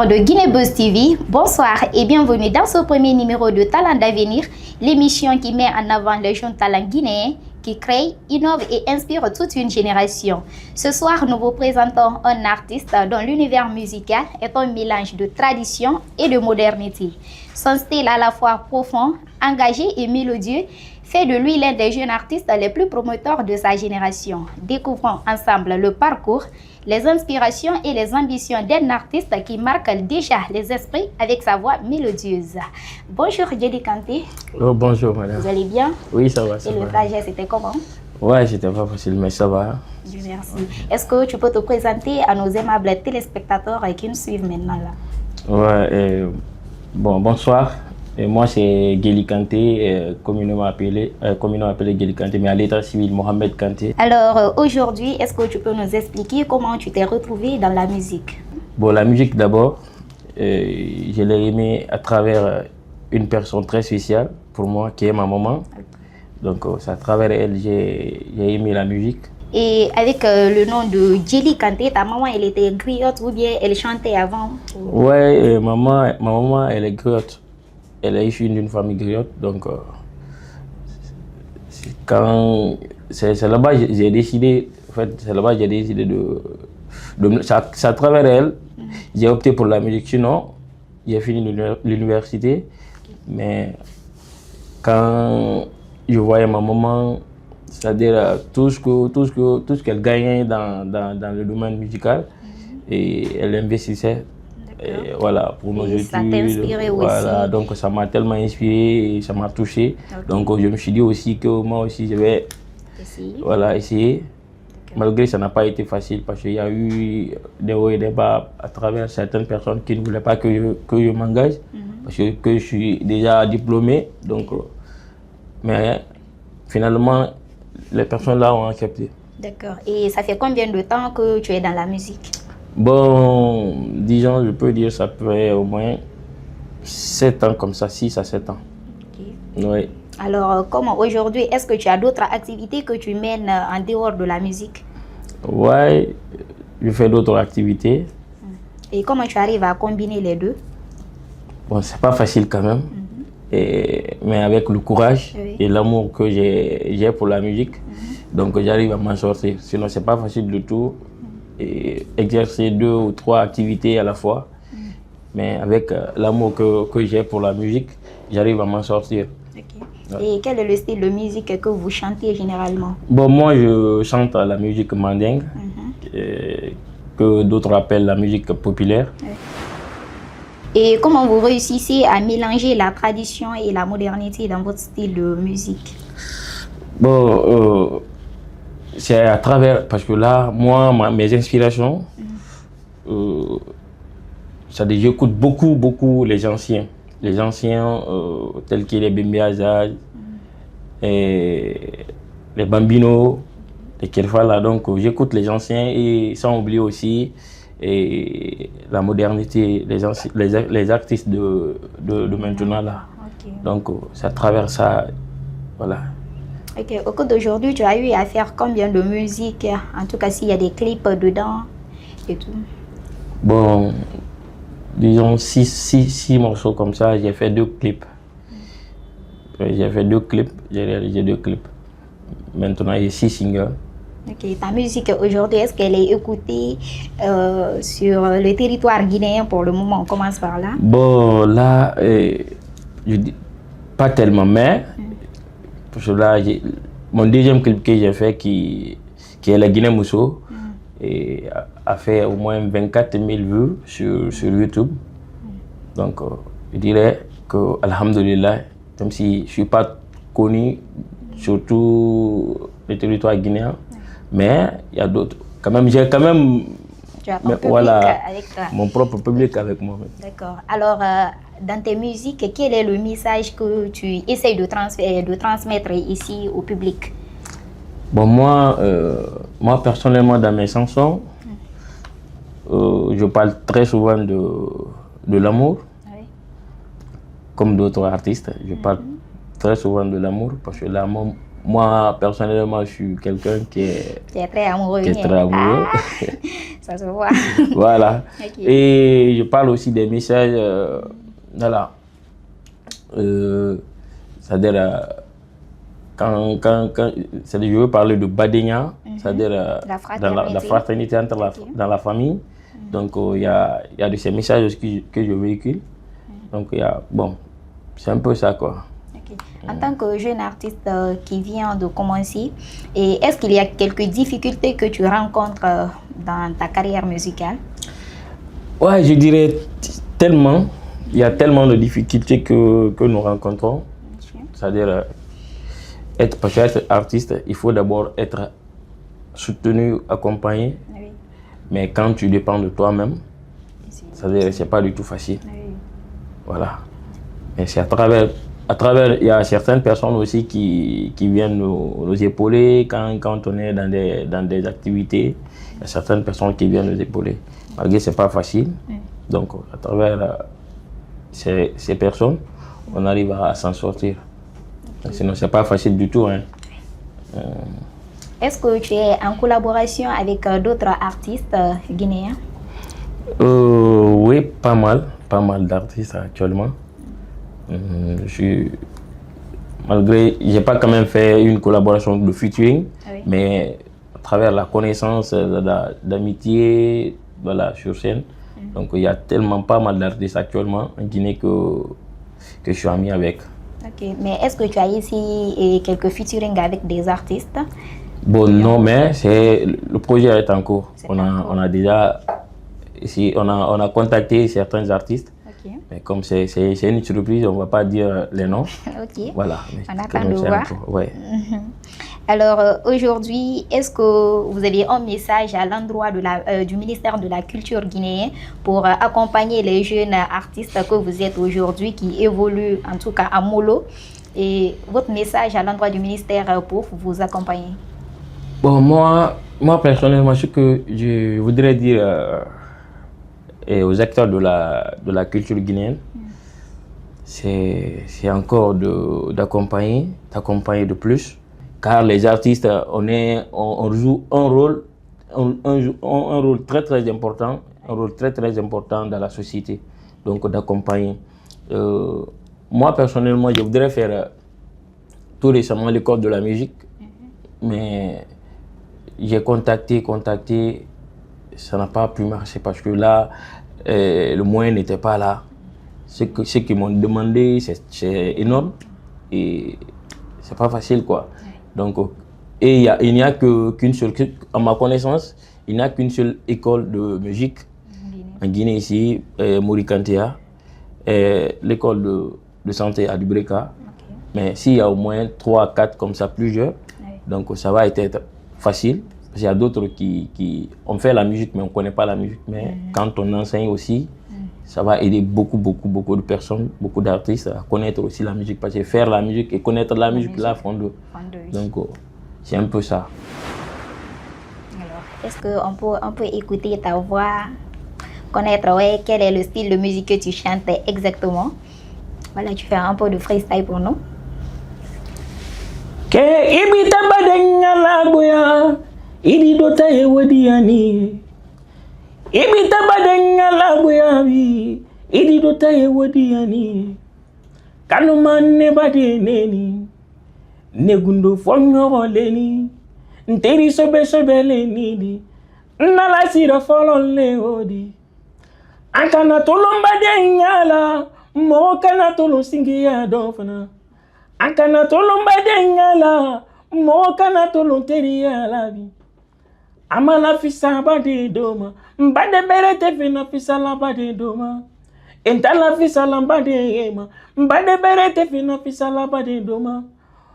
téléspectateurs de Guinée Buzz TV, bonsoir et bienvenue dans ce premier numéro de Talent d'Avenir, l'émission qui met en avant les jeunes talents guinéens qui créent, innovent et inspirent toute une génération. Ce soir, nous vous présentons un artiste dont l'univers musical est un mélange de tradition et de modernité. Son style à la fois profond, engagé et mélodieux fait de lui l'un des jeunes artistes les plus promoteurs de sa génération. Découvrons ensemble le parcours, les inspirations et les ambitions d'un artiste qui marque déjà les esprits avec sa voix mélodieuse. Bonjour Djely Kanté. Oh, bonjour madame. Vous allez bien? Oui, ça va. Et le trajet, c'était comment? Ouais, c'était pas facile, mais ça va. Merci. Est-ce que tu peux te présenter à nos aimables téléspectateurs qui nous suivent maintenant là? Ouais, bonsoir. Et moi, c'est Djely Kanté, communément appelé Djely Kanté, mais à l'état civil, Mohamed Kanté. Alors, aujourd'hui, est-ce que tu peux nous expliquer comment tu t'es retrouvé dans la musique? Bon, la musique d'abord, je l'ai aimée à travers une personne très spéciale pour moi, qui est ma maman. Donc, c'est à travers elle que j'ai aimé la musique. Et avec le nom de Djely Kanté, ta maman, elle était griotte ou bien elle chantait avant? Ouais, ma maman, elle est griotte. Elle est issue d'une famille griotte, donc c'est là-bas que j'ai décidé, en fait, c'est là-bas que j'ai décidé c'est à travers elle, j'ai opté pour la musique. Sinon, j'ai fini l'université, mais quand je voyais ma maman, c'est-à-dire tout ce qu'elle gagnait dans le domaine musical, et elle investissait. Et voilà, pour nos études. Ça t'a inspiré voilà, aussi. donc ça m'a tellement inspiré et ça m'a touché. Okay. Donc je me suis dit aussi que moi aussi je vais essayer. Malgré que ça n'a pas été facile parce qu'il y a eu des hauts et des bas à travers certaines personnes qui ne voulaient pas que je m'engage parce que je suis déjà diplômé. Donc, mais finalement, les personnes là ont accepté. D'accord. Et ça fait combien de temps que tu es dans la musique? Bon, disons, je peux dire ça fait au moins 7 ans comme ça, 6 à 7 ans. Okay. Oui. Alors, comment aujourd'hui, est-ce que tu as d'autres activités que tu mènes en dehors de la musique? Oui, je fais d'autres activités. Et comment tu arrives à combiner les deux? Bon, c'est pas facile quand même, mais avec le courage et l'amour que j'ai pour la musique, donc j'arrive à m'en sortir. Sinon, c'est pas facile du tout. Et exercer 2 ou 3 activités à la fois. Mais avec l'amour que j'ai pour la musique, j'arrive à m'en sortir. Okay. Ouais. Et quel est le style de musique que vous chantez généralement? Bon, moi, je chante la musique mandingue, que d'autres appellent la musique populaire. Ouais. Et comment vous réussissez à mélanger la tradition et la modernité dans votre style de musique? Bon, c'est à travers, parce que là, moi, mes inspirations, j'écoute beaucoup les anciens tels que les Bembe Azaz, et les Bambino, les Kerfala. Donc j'écoute les anciens et sans oublier aussi la modernité, les artistes de maintenant là. Okay. Donc c'est à travers ça, voilà. Ok, au cours d'aujourd'hui, tu as eu à faire combien de musique? En tout cas, s'il y a des clips dedans et tout. Bon, disons 6 morceaux comme ça, j'ai fait 2 clips. J'ai fait 2 clips, j'ai réalisé 2 clips. Maintenant, il y a 6 singles. Ok, ta musique aujourd'hui, est-ce qu'elle est écoutée sur le territoire guinéen pour le moment? On commence par là. Bon, là, je dis pas tellement, mais parce que là, mon deuxième clip que j'ai fait, qui est la Guinée Mousso, et a fait au moins 24 000 vues sur YouTube. Donc, je dirais que, alhamdoulilah, même si je ne suis pas connu, surtout le territoire guinéen, mais il y a d'autres. J'ai quand même tu as ton public avec toi. Mon propre public avec moi. D'accord. Alors, dans tes musiques, quel est le message que tu essayes de transmettre ici au public? Bon, moi personnellement, dans mes chansons, je parle très souvent de l'amour. Oui. Comme d'autres artistes, je parle très souvent de l'amour parce que l'amour moi, personnellement, je suis quelqu'un qui est très amoureux. Qui est très amoureux. Ah, ça se voit. Voilà. Okay. Et je parle aussi des messages, voilà. C'est-à-dire, c'est-à-dire, je veux parler de Badenya, c'est-à-dire la fraternité dans la famille. Donc, il y a de ces messages aussi que je véhicule. Donc, bon, c'est un peu ça, quoi. Okay. En tant que jeune artiste qui vient de commencer, est-ce qu'il y a quelques difficultés que tu rencontres dans ta carrière musicale? Ouais, je dirais tellement. Il y a tellement de difficultés que nous rencontrons. Okay. C'est-à-dire, pour être artiste, il faut d'abord être soutenu, accompagné. Oui. Mais quand tu dépends de toi-même, c'est-à-dire que ce n'est pas du tout facile. Oui. Voilà. Mais c'est à travers, il y a certaines personnes aussi qui viennent nous épauler quand on est dans des activités. Il y a certaines personnes qui viennent nous épauler. Malgré que ce n'est pas facile. Oui. Donc, à travers ces personnes, on arrive à s'en sortir. Okay. Sinon, ce n'est pas facile du tout. Hein. Est-ce que tu es en collaboration avec d'autres artistes guinéens? Oui, pas mal d'artistes actuellement. Malgré, je n'ai pas quand même fait une collaboration de featuring, oui. Mais à travers la connaissance, d'amitié, voilà, sur scène. Donc il y a tellement pas mal d'artistes actuellement en Guinée que je suis ami avec. Ok, mais est-ce que tu as ici quelques featuring avec des artistes? Bon, non, mais le projet est en cours. On a déjà ici, on a contacté certains artistes. Okay. Mais comme c'est une surprise, on ne va pas dire les noms. Ok. Voilà. On attend de voir. Ouais. Alors aujourd'hui, est-ce que vous avez un message à l'endroit du ministère de la Culture guinéen pour accompagner les jeunes artistes que vous êtes aujourd'hui qui évoluent en tout cas à Molo, et votre message à l'endroit du ministère pour vous accompagner? Bon, moi personnellement, ce que je voudrais dire aux acteurs de la culture guinéenne, c'est encore d'accompagner de plus. Car les artistes, on joue un rôle très très important, dans la société. Donc d'accompagner. Moi personnellement, je voudrais faire tout récemment l'école de la musique, mais j'ai contacté, ça n'a pas pu marcher parce que là, le moyen n'était pas là. Ce qu'ils m'ont demandé, c'est énorme et c'est pas facile, quoi. Donc, et il n'y a qu'une seule, à ma connaissance, il n'y a qu'une seule école de musique en Guinée ici, Morikantea, l'école de santé à Dubreka. Okay. Mais s'il y a au moins 3 à 4 comme ça, plusieurs, donc ça va être facile. Parce qu'il y a d'autres qui ont fait la musique, mais on ne connaît pas la musique. Mais quand on enseigne aussi, ça va aider beaucoup de personnes, beaucoup d'artistes à connaître aussi la musique. Parce que faire la musique et connaître la musique, là, font deux. Donc, c'est un peu ça. Alors, est-ce qu'on peut écouter ta voix, connaître quel est le style de musique que tu chantes exactement? Voilà, tu fais un peu de freestyle pour nous. Ke ibita badenya labuya, idi dota ye wadiani. Ibita badenya labuya bi, idi dota ye wadiani. Kanuman ne bade neni, negundo fonyo leni, nteri sobe leni di, nala sira folon le odi. Ankana tolomba badenya la, mo kana tolon singiya dofana. Ankana tolon badenya la, mo kana tolon teriya la bi. Amala fisa bade doma, mbade berete fina fisa la bade doma. Entala fisa la bade ema, mbade berete fina fisa la bade doma.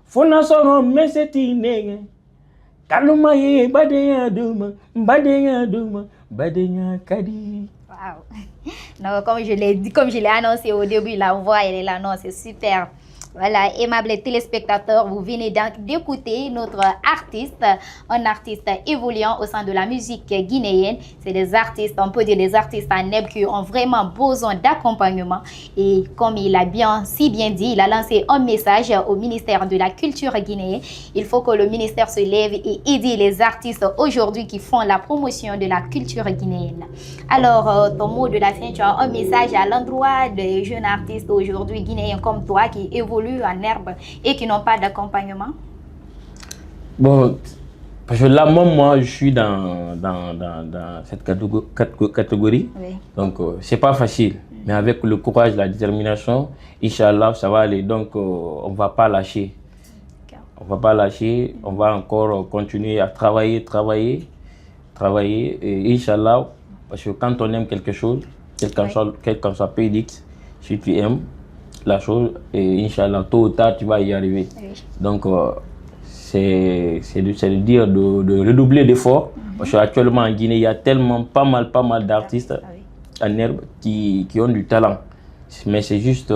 Fona soro meseti nege, kaluma ye bade doma, bade kadi. Wow. Non, comme je l'ai annoncé au début, la voix elle est là, non, c'est super. Voilà, aimables téléspectateurs, vous venez d'écouter notre artiste, un artiste évoluant au sein de la musique guinéenne. C'est des artistes, on peut dire des artistes en neb qui ont vraiment besoin d'accompagnement. Et comme il a si bien dit, il a lancé un message au ministère de la Culture guinéen. Il faut que le ministère se lève et aide les artistes aujourd'hui qui font la promotion de la culture guinéenne. Alors, ton mot de la fin, tu as un message à l'endroit des jeunes artistes aujourd'hui guinéens comme toi qui évoluent en herbe et qui n'ont pas d'accompagnement? Bon, parce que là, moi, je suis dans cette catégorie. Oui. Donc, c'est pas facile. Mais avec le courage, la détermination, Inch'Allah, ça va aller. Donc, on va pas lâcher. On va pas lâcher. On va encore continuer à travailler. Et Inch'Allah, parce que quand on aime quelque chose, quel qu'en soit pays X, si tu aimes la chose, et Inch'Allah, tôt ou tard, tu vas y arriver. Oui. Donc, c'est de dire de redoubler d'efforts. Parce qu'actuellement en Guinée, il y a tellement pas mal d'artistes en herbe qui ont du talent. Mais c'est juste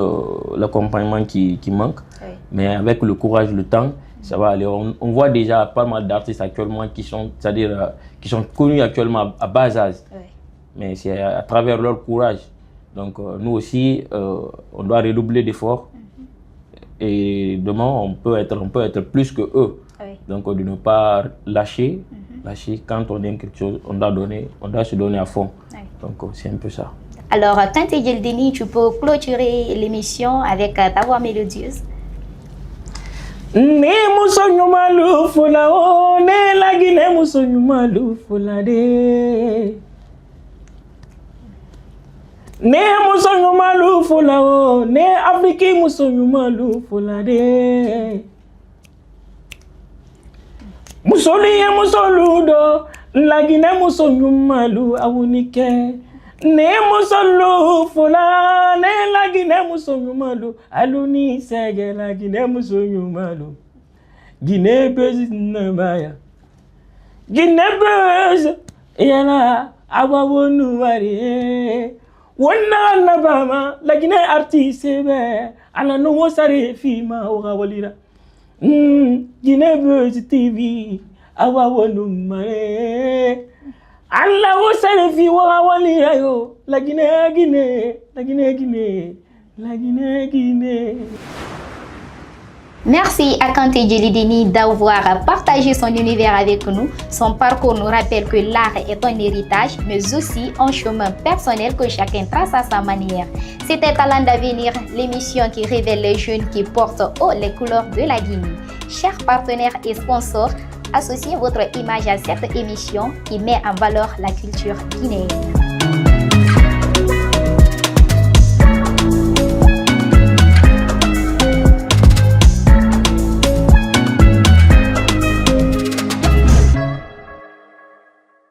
l'accompagnement qui manque. Oui. Mais avec le courage, le temps, ça va aller. On voit déjà pas mal d'artistes actuellement qui sont connus actuellement à bas âge. Oui. Mais c'est à travers leur courage. Donc nous aussi, on doit redoubler d'efforts. Et demain, on peut être plus que eux. Oui. Donc de ne pas lâcher. Lâcher quand on aime quelque chose, on doit se donner à fond. Oui. Donc c'est un peu ça. Alors, Kanté Djeldini, tu peux clôturer l'émission avec ta voix mélodieuse. Ne musonyumalu fula o ne lagine musonyumalu fula de. Ne musonyumalu fula o ne Afriki musonyumalu fula de. Musoliye musoludo lagine musonyumalu awunike. Ne musolu fula ne lagine musonyumalu aluni sege lagine musonyumalu Guinée bezi nabaya Guinée bezi yana awawonu wari wonna nabama lagine artiste be ala no wosare fima o gawalira Guinée bezi TV awawonu mare Allah vous fi wa wali ayo la Guinée. Merci à Kanté Djeldini d'avoir partagé son univers avec nous. Son parcours nous rappelle que l'art est un héritage, mais aussi un chemin personnel que chacun trace à sa manière. C'était Talent d'avenir, l'émission qui révèle les jeunes qui portent haut les couleurs de la Guinée. Chers partenaires et sponsors, associez votre image à cette émission qui met en valeur la culture guinéenne.